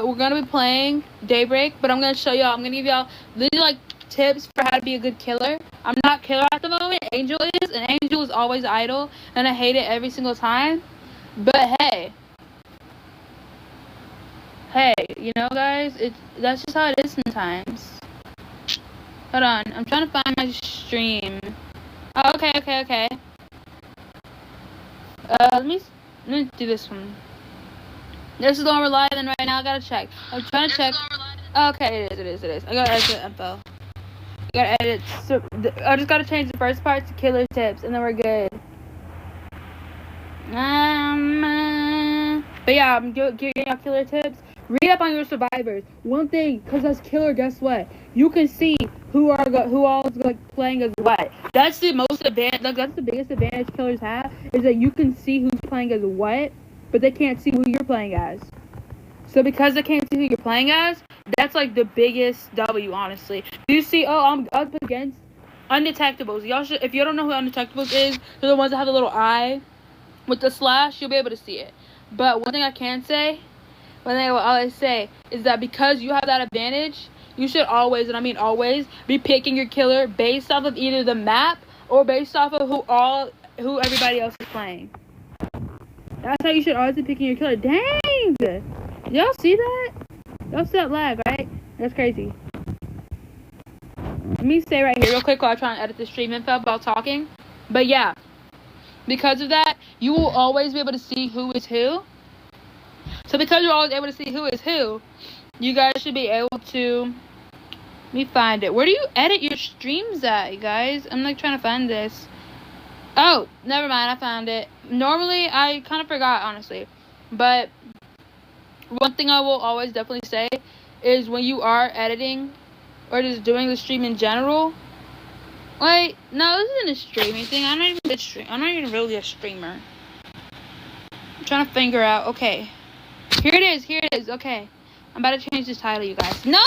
we're gonna be playing Daybreak, but I'm gonna show y'all. I'm gonna give y'all literally like tips for how to be a good killer. I'm not killer at the moment. Angel is, and Angel is always idle, and I hate it every single time. But hey, you know, guys, that's just how it is sometimes. Hold on, I'm trying to find my stream. Oh, okay. Let me do this one. This is the one we're live in right now. I gotta check. I'm trying to check. Okay, it is. I gotta edit the info. I gotta edit. So, I just gotta change the first part to killer tips, and then we're good. But yeah, I'm giving y'all killer tips. Read up on your survivors. One thing, cause as killer, guess what? You can see who all is like playing as what. That's the most advantage. Like, that's the biggest advantage killers have, is that you can see who's playing as what, but they can't see who you're playing as. So because they can't see who you're playing as, that's like the biggest W, honestly. You see, I'm up against undetectables. Y'all should, if you don't know who undetectables is, they're the ones that have the little eye with the slash. You'll be able to see it. But one thing I can say, one thing I will always say, is that because you have that advantage, you should always, and I mean always, be picking your killer based off of either the map or based off of who everybody else is playing. That's how you should always be picking your killer. Dang! Y'all see that? Y'all see that lag, right? That's crazy. Let me stay right here real quick while I try and edit the stream info while talking. But yeah, because of that, you will always be able to see who is who. So because you're always able to see who is who, you guys should be able to... Let me find it. Where do you edit your streams at, you guys? I'm like trying to find this. Oh, never mind. I found it. Normally, I kind of forgot, honestly. But one thing I will always definitely say is when you are editing or just doing the stream in general. Like, no, this isn't a streaming thing. I'm not even really a streamer. I'm trying to figure out. Okay. Here it is. Okay. I'm about to change this title, you guys. No!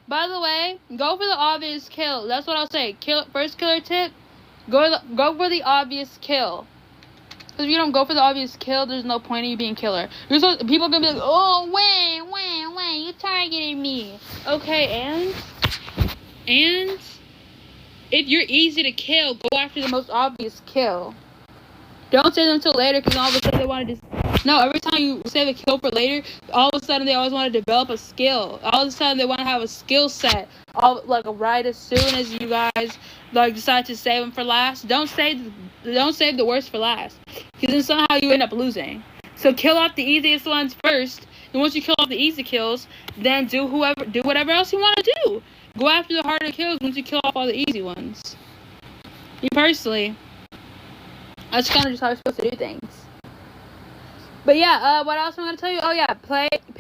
By the way, go for the obvious kill. That's what I'll say. First killer tip, go for the obvious kill. Because if you don't go for the obvious kill, there's no point in you being killer. People are going to be like, oh, Wayne, you targeted me. Okay, and if you're easy to kill, go after the most obvious kill. Don't save them until later, because all of a sudden they want to just... No, every time you save a kill for later, all of a sudden they always want to develop a skill. All of a sudden they want to have a skill set, right as soon as you guys decide to save them for last. Don't save the worst for last, because then somehow you end up losing. So kill off the easiest ones first, and once you kill off the easy kills, then do whatever else you want to do. Go after the harder kills once you kill off all the easy ones. Me personally, that's kind of just how you're supposed to do things. But yeah, what else am I going to tell you? Oh yeah,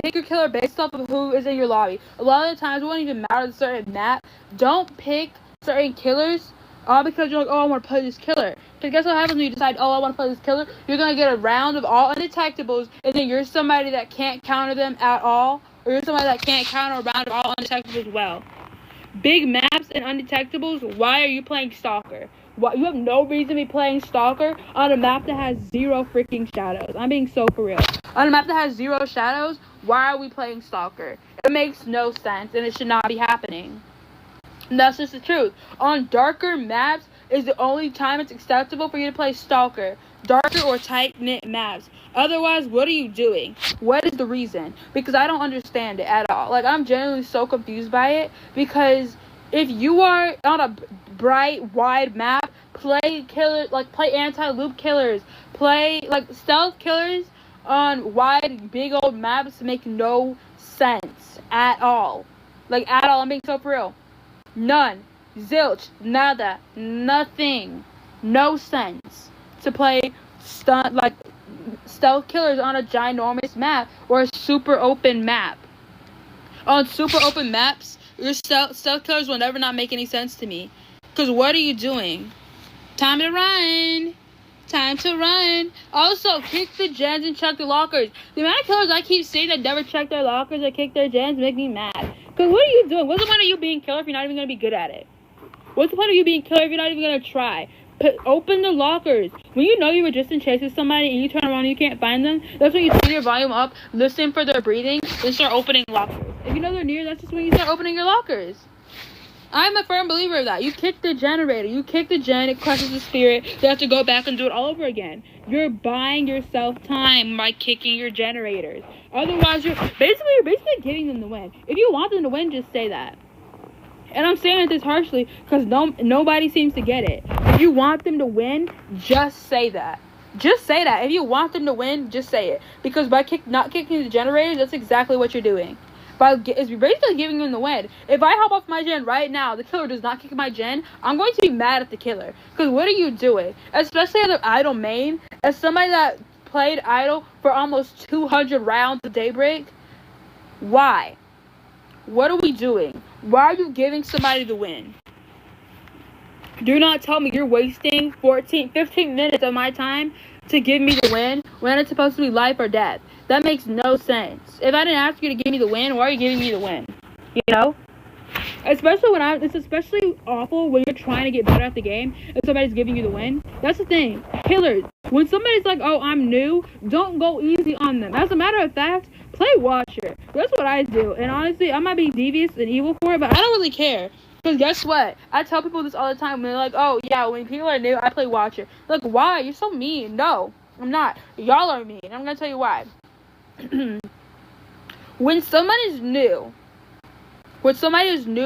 pick your killer based off of who is in your lobby. A lot of the times, it won't even matter the certain map. Don't pick certain killers all because you're like, oh, I want to play this killer. Because guess what happens when you decide, oh, I want to play this killer? You're going to get a round of all undetectables, and then you're somebody that can't counter them at all, or you're somebody that can't counter a round of all undetectables well. Big maps and undetectables, why are you playing Stalker? You have no reason to be playing Stalker on a map that has 0 freaking shadows. I'm being so for real. On a map that has 0 shadows, why are we playing Stalker? It makes no sense, and it should not be happening. And that's just the truth. On darker maps is the only time it's acceptable for you to play Stalker. Darker or tight-knit maps. Otherwise, what are you doing? What is the reason? Because I don't understand it at all. Like, I'm genuinely so confused by it, because if you are on a bright, wide map, play anti-loop killers, play stealth killers on wide, big old maps make no sense at all. At all. I'm being so for real. None. Zilch. Nada. Nothing. No sense to play stealth killers on a ginormous map or a super open map. On super open maps, your stealth killers will never not make any sense to me. Because what are you doing? Time to run. Also, kick the gens and check the lockers. The amount of killers I keep seeing that never check their lockers or kick their gens make me mad. Because what are you doing? What's the point of you being killer if you're not even going to be good at it? What's the point of you being killer if you're not even going to try? Open the lockers. When you know you were just in chase with somebody and you turn around and you can't find them, that's when you turn your volume up, listen for their breathing, and start opening lockers. If you know they're near, that's just when you start opening your lockers. I'm a firm believer of that. You kick the generator. You kick the gen, it crushes the spirit. You have to go back and do it all over again. You're buying yourself time by kicking your generators. Otherwise, you're basically giving them the win. If you want them to win, just say that. And I'm saying this harshly because nobody seems to get it. If you want them to win, just say that. Just say that. If you want them to win, just say it. Because by not kicking the generators, that's exactly what you're doing. It's basically giving them the win. If I hop off my gen right now, the killer does not kick my gen, I'm going to be mad at the killer. Because what are you doing? Especially as an idle main. As somebody that played idle for almost 200 rounds of Daybreak. Why? What are we doing? Why are you giving somebody the win? Do not tell me you're wasting 15 minutes of my time to give me the win when it's supposed to be life or death. That makes no sense. If I didn't ask you to give me the win, why are you giving me the win? You know? Especially it's especially awful when you're trying to get better at the game and somebody's giving you the win. That's the thing. Killers, when somebody's like, oh, I'm new, don't go easy on them. As a matter of fact, play Watcher. That's what I do. And honestly, I might be devious and evil for it, but I don't really care. Because guess what? I tell people this all the time. When they're like, oh, yeah, when people are new, I play Watcher. Like, why? You're so mean. No, I'm not. Y'all are mean. I'm going to tell you why. When someone is new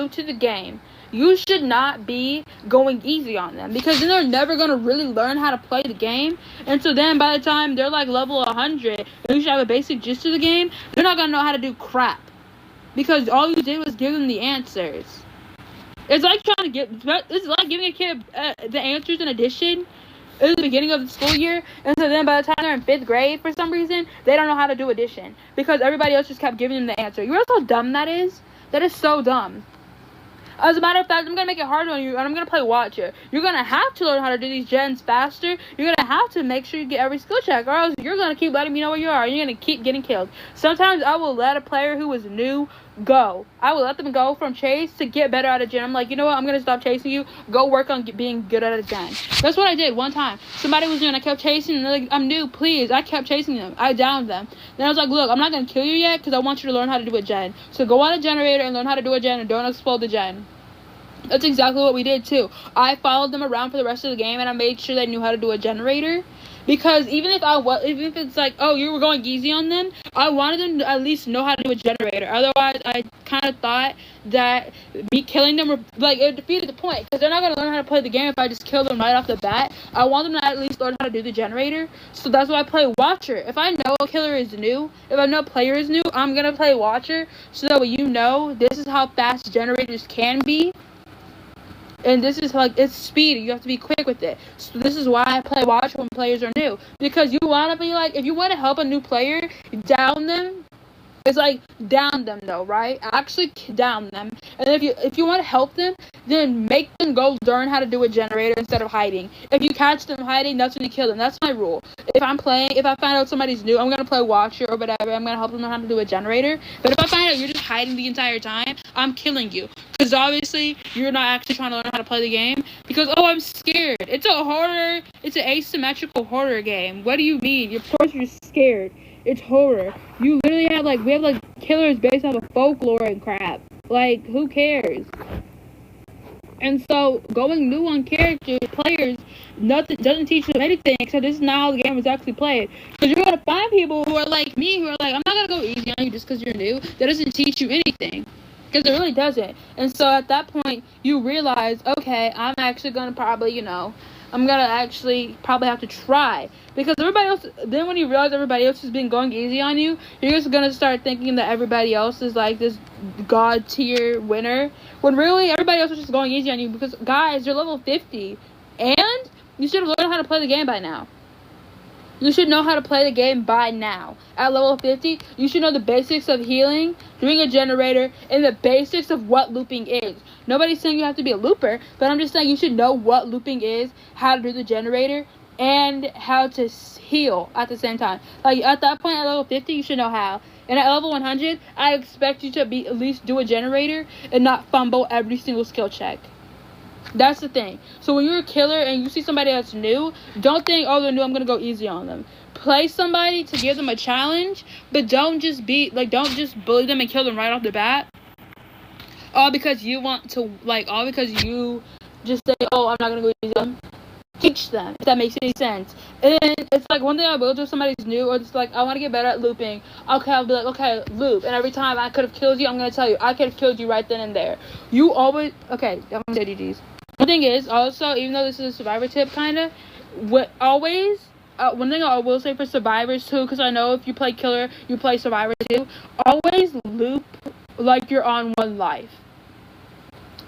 to the game, you should not be going easy on them. Because then they're never going to really learn how to play the game. And so then by the time they're like level 100, and you should have a basic gist of the game, they're not going to know how to do crap. Because all you did was give them the answers. It's like giving a kid the answers in addition at the beginning of the school year, and so then by the time they're in 5th grade, for some reason, they don't know how to do addition because everybody else just kept giving them the answer. You know how dumb that is? That is so dumb. As a matter of fact, I'm going to make it harder on you, and I'm going to play Watcher. You're going to have to learn how to do these gens faster. You're going to have to make sure you get every skill check, or else you're going to keep letting me know where you are, and you're going to keep getting killed. Sometimes I will let a player who is new go. I will let them go from chase to get better at a gen. I'm like, you know what? I'm going to stop chasing you. Go work on being good at a gen. That's what I did one time. Somebody was new, and I kept chasing, and they're like, I'm new, please. I kept chasing them. I downed them. Then I was like, look, I'm not going to kill you yet, because I want you to learn how to do a gen. So go on a generator and learn how to do a gen, and don't explode the gen. That's exactly what we did too. I followed them around for the rest of the game, and I made sure they knew how to do a generator. Because even if it's like, oh, you were going easy on them, I wanted them to at least know how to do a generator. Otherwise, I kind of thought that me killing them, it defeated the point. Because they're not going to learn how to play the game if I just kill them right off the bat. I want them to at least learn how to do the generator. So that's why I play Watcher. If I know a killer is new, if I know a player is new, I'm going to play Watcher. So that way you know this is how fast generators can be. And this is it's speed. You have to be quick with it. So this is why I play Watch when players are new. Because you want to be if you want to help a new player, down them. It's down them though, right? Actually down them. And if you want to help them, then make them go learn how to do a generator instead of hiding. If you catch them hiding, that's when you kill them. That's my rule. If I find out somebody's new, I'm going to play Watcher or whatever. I'm going to help them learn how to do a generator. But if I find out you're just hiding the entire time, I'm killing you. Because obviously, you're not actually trying to learn how to play the game. Because, oh, I'm scared. It's an asymmetrical horror game. What do you mean? Of course you're scared. It's horror. You literally have, we have, killers based off of folklore and crap. Who cares? And so, going new on players, doesn't teach them anything, except this is not how the game is actually played. Because you're going to find people who are like me, who are I'm not going to go easy on you just because you're new. That doesn't teach you anything. Because it really doesn't. And so, at that point, you realize, okay, I'm actually going to probably, I'm going to actually probably have to try. Because everybody else, then when you realize everybody else has been going easy on you, you're just going to start thinking that everybody else is this god tier winner. When really, everybody else is just going easy on you because, guys, you're level 50. And you should have learned how to play the game by now. You should know how to play the game by now. At level 50, you should know the basics of healing, doing a generator, and the basics of what looping is. Nobody's saying you have to be a looper, but I'm just saying you should know what looping is, how to do the generator, and how to heal at the same time. At that point, at level 50, you should know how. And at level 100, I expect you to at least do a generator and not fumble every single skill check. That's the thing. So when you're a killer and you see somebody that's new, don't think, oh, they're new, I'm gonna go easy on them. Play somebody to give them a challenge, but don't just bully them and kill them right off the bat. All because you want to, all because you just say, oh, I'm not gonna go easy on them. Teach them, if that makes any sense. And it's like, one thing I will do if somebody's new, or just like, I want to get better at looping. Okay, I'll be like, okay, loop. And every time I could have killed you, I'm going to tell you, I could have killed you right then and there. You always, okay, I'm going to say GG's. One thing is, also, even though this is a survivor tip, kind of, one thing I will say for survivors, too, because I know if you play killer, you play survivor, too, always loop like you're on one life.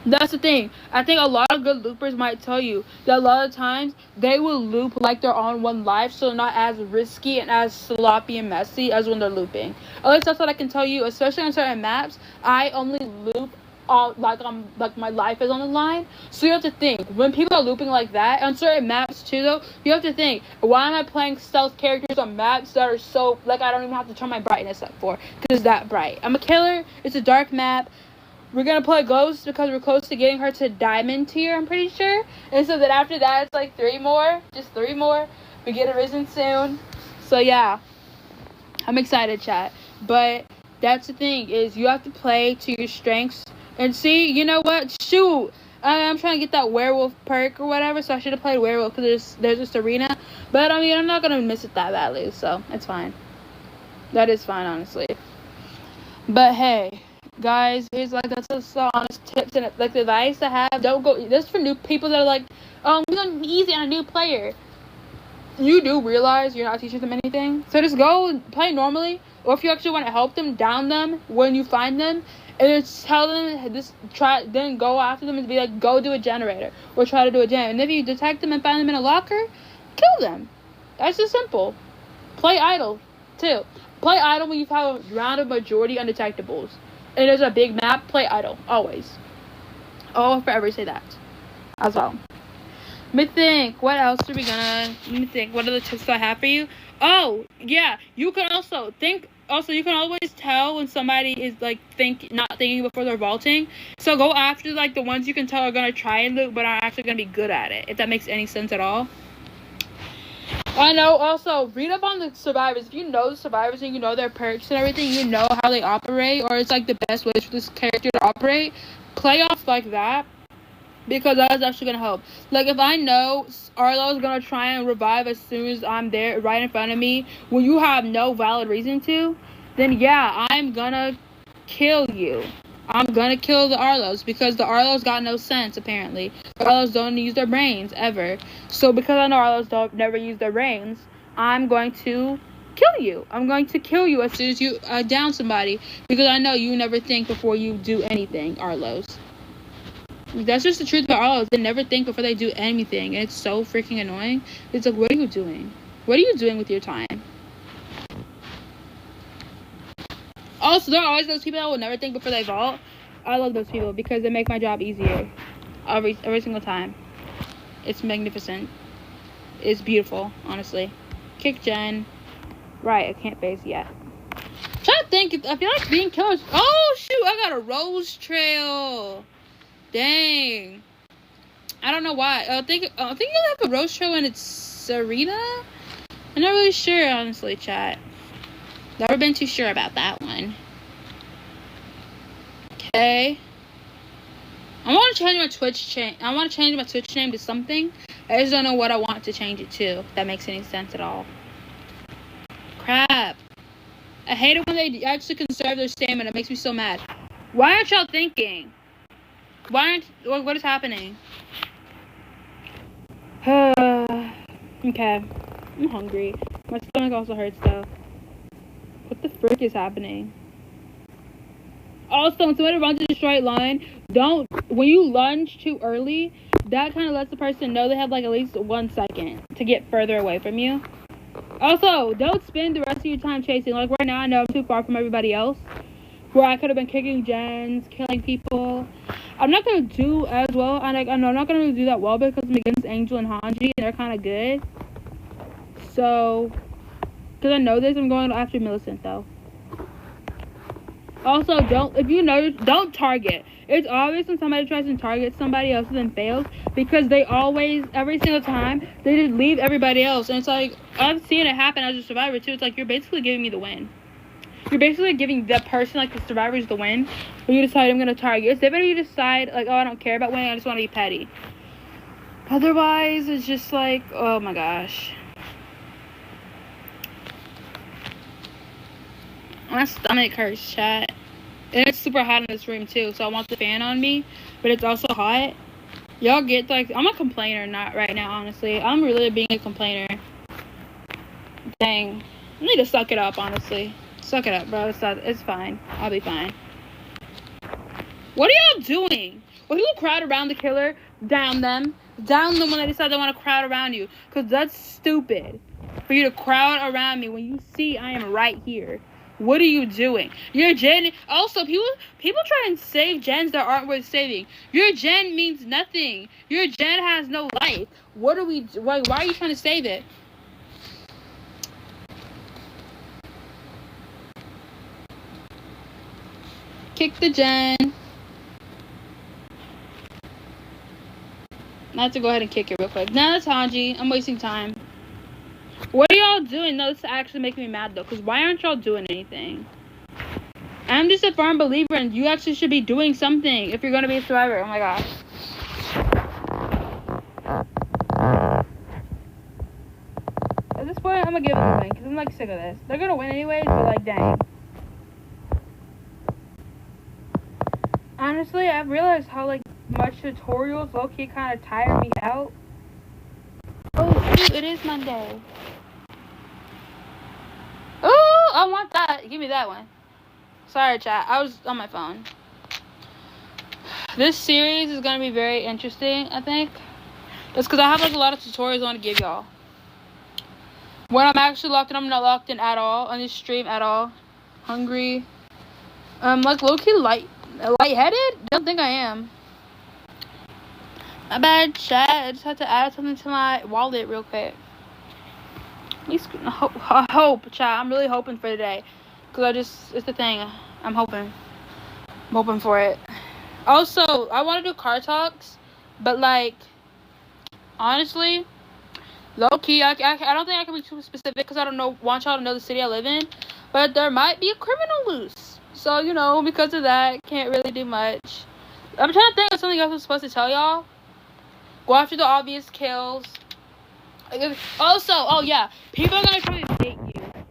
That's the thing. I think a lot of good loopers might tell you that a lot of times they will loop like they're on one life, so not as risky and as sloppy and messy as when they're looping. At least that's what I can tell you, especially on certain maps. I only loop like my life is on the line. So you have to think, when people are looping like that, on certain maps too though, you have to think, why am I playing stealth characters on maps that are so, I don't even have to turn my brightness up for, because it's that bright. I'm a killer, it's a dark map. We're going to play Ghost because we're close to getting her to Diamond tier, I'm pretty sure. And so then after that, it's like 3 more. Just 3 more. We get Arisen soon. So yeah. I'm excited, chat. But that's the thing, is you have to play to your strengths. And see, you know what? Shoot. I'm trying to get that werewolf perk or whatever. So I should have played werewolf because there's this arena. But I mean, I'm not going to miss it that badly. So it's fine. That is fine, honestly. But hey. Guys, here's that's just honest tips and the advice I have. Don't go. This is for new people that are like, oh, we're gonna be easy on a new player. You do realize you're not teaching them anything, so just go play normally. Or if you actually want to help them, down them when you find them, and just tell them then go after them and be like, go do a generator or try to do a gen. And if you detect them and find them in a locker, kill them. That's just simple. Play idle too. Play idle when you have a round of majority undetectables. And there's a big map, play idle, always. Oh, I'll forever say that as well. Let me think, what else are we gonna, what other tips do I have for you? Oh, yeah, you can also you can always tell when somebody is not thinking before they're vaulting. So go after the ones you can tell are gonna try and loot but are actually gonna be good at it, if that makes any sense at all. I know, also, read up on the survivors. If you know the survivors and you know their perks and everything, you know how they operate, or it's the best way for this character to operate, play off like that, because that is actually going to help. If I know Arlo is going to try and revive as soon as I'm there, right in front of me, when you have no valid reason to, then yeah, I'm going to kill you. I'm gonna kill the Arlos because the Arlos got no sense, apparently. The Arlos don't use their brains, ever. So because I know Arlos never use their brains, I'm going to kill you. I'm going to kill you as soon as you down somebody. Because I know you never think before you do anything, Arlos. That's just the truth about Arlos. They never think before they do anything. And it's so freaking annoying. It's what are you doing? What are you doing with your time? Also, there are always those people that will never think before they vault. I love those people because they make my job easier every single time. It's magnificent. It's beautiful, honestly. Kick Jen. Right, I can't face yet. I'm trying to think. I feel like being killers. Oh, shoot. I got a rose trail. Dang. I don't know why. I think you have a rose trail when it's Serena? I'm not really sure, honestly, chat. Never been too sure about that one. Okay. I want to change my Twitch name to something. I just don't know what I want to change it to. If that makes any sense at all. Crap. I hate it when they actually conserve their stamina. It makes me so mad. Why aren't y'all thinking? What is happening? Okay. I'm hungry. My stomach also hurts though. What the frick is happening? Also, when somebody runs in a straight line, when you lunge too early, that kind of lets the person know they have at least 1 second to get further away from you. Also, don't spend the rest of your time chasing. Right now, I know I'm too far from everybody else, where I could have been kicking gens, killing people. I'm not going to do as well. I know I'm not going to do that well because I'm against Angel and Hanji, and they're kind of good. So, because I know this, I'm going after Millicent, though. Also, don't target. It's obvious when somebody tries to target somebody else and then fails, because they always, every single time, they just leave everybody else. And it's like, I've seen it happen as a survivor too. It's like, you're basically giving me the win. You're basically giving the person, like the survivors, the win. When you decide I'm going to target. It's different if you decide, like, oh, I don't care about winning, I just want to be petty. Otherwise, it's just like, oh my gosh. My stomach hurts, chat. And it's super hot in this room too, so I want the fan on me, but it's also hot. Y'all get, like, I'm a complainer not right now, honestly. I'm really being a complainer. Dang. I need to suck it up, honestly. Suck it up, bro. It's fine. I'll be fine. What are y'all doing? When people crowd around the killer, down them when they decide they want to crowd around you. Because that's stupid. For you to crowd around me when you see I am right here. What are you doing? Your gen. Also, people try and save gens that aren't worth saving. Your gen means nothing. Your gen has no life. What are we? Why are you trying to save it? Kick the gen. I have to go ahead and kick it real quick. Nah, that's Hanji. I'm wasting time. What are y'all doing? No, this is actually making me mad though. Because why aren't y'all doing anything? I'm just a firm believer and you actually should be doing something if you're going to be a survivor. Oh my gosh. At this point, I'm going to give them a win. Because I'm like sick of this. They're going to win anyways, but like dang. Honestly, I've realized how like much tutorials low-key kind of tire me out. Oh, shoot, it is Monday. Oh, I want that. Give me that one. Sorry, chat. I was on my phone. This series is going to be very interesting, I think. It's because I have like a lot of tutorials I want to give y'all. When I'm actually locked in, I'm not locked in at all on this stream at all. Hungry. Like low-key lightheaded? Don't think I am. My bad, chat. I just had to add something to my wallet real quick. At least hope, chat. I'm really hoping for today. Because it's the thing. I'm hoping for it. Also, I want to do car talks. But like, honestly, low-key, I don't think I can be too specific. Because I don't want y'all to know the city I live in. But there might be a criminal loose. So, you know, because of that, can't really do much. I'm trying to think of something else I'm supposed to tell y'all. Go after the obvious kills. Also, oh yeah, people are gonna try to bait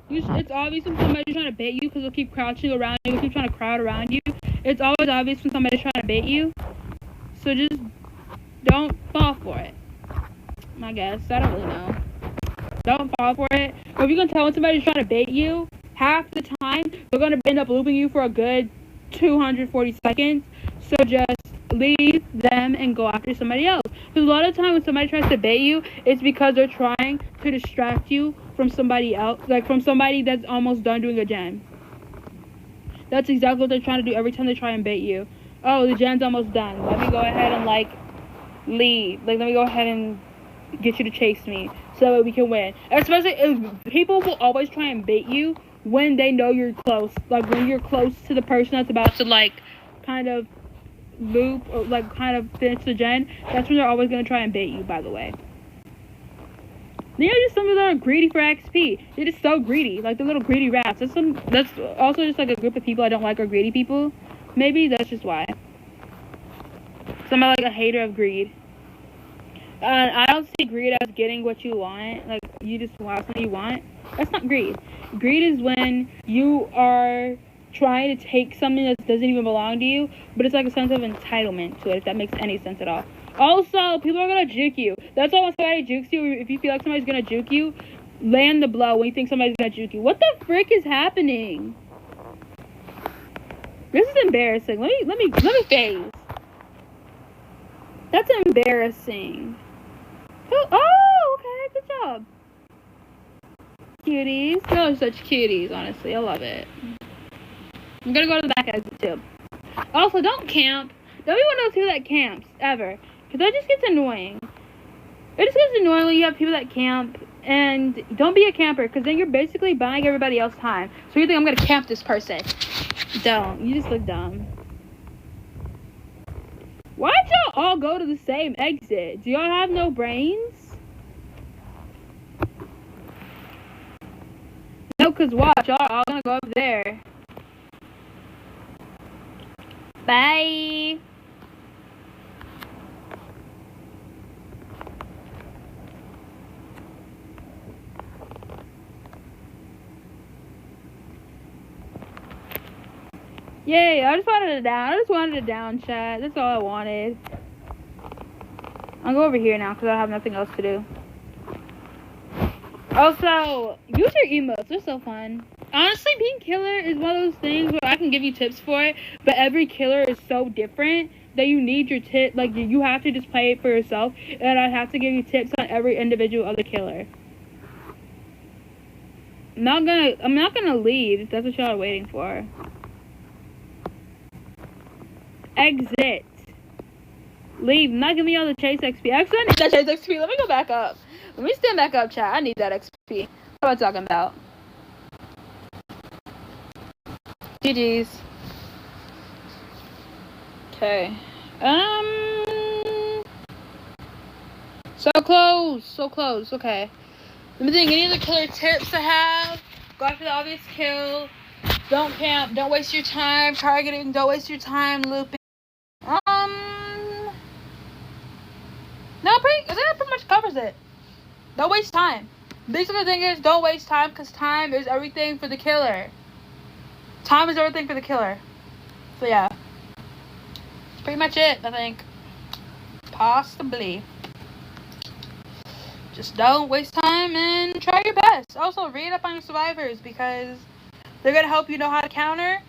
you. It's obvious when somebody's trying to bait you because they'll keep crouching around you, they'll keep trying to crowd around you. It's always obvious when somebody's trying to bait you. So just don't fall for it. I guess. I don't really know. Don't fall for it. But if you can tell when somebody's trying to bait you, half the time they're gonna end up looping you for a good 240 seconds. So just leave them and go after somebody else. Because a lot of times when somebody tries to bait you, it's because they're trying to distract you from somebody else. Like from somebody that's almost done doing a gen. That's exactly what they're trying to do every time they try and bait you. Oh, the gen's almost done. Let me go ahead and like leave. Like let me go ahead and get you to chase me so that we can win. Especially if people will always try and bait you when they know you're close. Like when you're close to the person that's about to like kind of loop or like kind of finish the gen, that's when they're always going to try and bait you, by the way. They're just some people that are greedy for XP. They're just so greedy, like the little greedy rats. That's also just like a group of people I don't like are greedy people. Maybe that's just why. So I'm like a hater of greed. I don't see greed as getting what you want, like you just want something you want. That's not greed. Greed is when you are trying to take something that doesn't even belong to you, but it's like a sense of entitlement to it, if that makes any sense at all. Also, people are gonna juke you. That's why when somebody jukes you, if you feel like somebody's gonna juke you, land the blow when you think somebody's gonna juke you. What the frick is happening? This is embarrassing. Let me phase. That's embarrassing. Oh, okay, good job. Cuties. Y'all are such cuties, honestly. I love it. I'm gonna go to the back exit too. Also, don't camp. Don't even know who that camps, ever. Because that just gets annoying. It just gets annoying when you have people that camp. And don't be a camper, because then you're basically buying everybody else time. So you think I'm gonna camp this person. Don't. You just look dumb. Why'd y'all all go to the same exit? Do y'all have no brains? No, cause watch, y'all all gonna go up there. Bye. Yay, I just wanted a down chat. That's all I wanted. I'll go over here now because I have nothing else to do. Also, use your emotes. They're so fun. Honestly, being killer is one of those things where I can give you tips for it, but every killer is so different that you need your tip. Like, you have to just play it for yourself, and I have to give you tips on every individual other killer. I'm not gonna leave if that's what y'all are waiting for. Exit. Leave. Not giving me all the chase XP. Actually, I need that chase XP. Let me go back up. Let me stand back up, chat. I need that XP. What am I talking about? GG's. Okay. So close. So close. Okay. Let me think. Any other killer tips I have? Go after the obvious kill. Don't camp. Don't waste your time targeting. Don't waste your time looping. No, I think that pretty much covers it. Don't waste time. Basically, the thing is, don't waste time because time is everything for the killer. Time is everything for the killer. So yeah, that's pretty much it. I think. Possibly. Just don't waste time and try your best. Also, read up on your survivors because they're gonna help you know how to counter,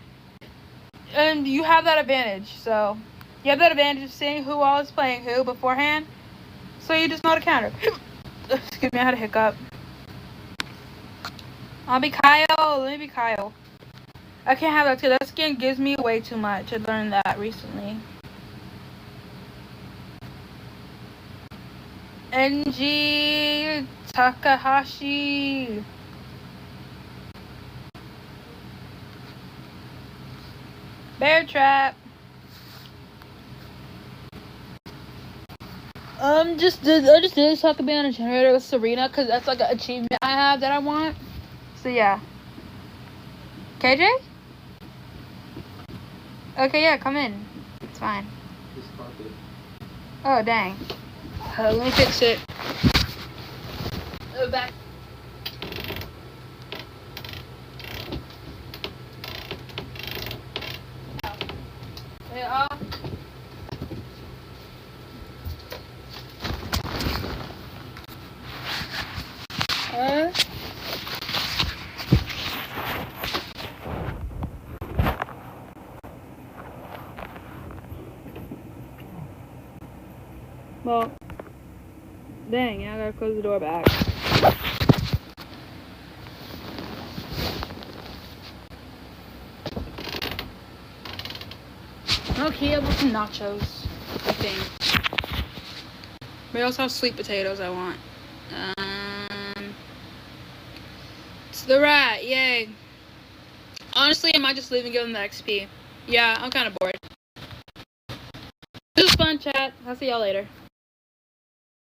and you have that advantage. So you have that advantage of seeing who all is playing who beforehand. So you just know how to counter. Excuse me, I had a hiccup. I'll be Kyle. Let me be Kyle. I can't have that too. That skin gives me way too much. I learned that recently. NG Takahashi. Bear trap. I just did this so I could be on a generator with Serena because that's like an achievement I have that I want. So yeah. KJ? Okay, yeah, come in. It's fine. Oh dang. Let me fix it. Oh, back. Yeah. Well, dang, yeah, I gotta close the door back. Okay, I want some nachos, I think. We also have sweet potatoes I want. It's the rat, yay. Honestly, I might just leave and give them the XP. Yeah, I'm kind of bored. This was fun, chat. I'll see y'all later.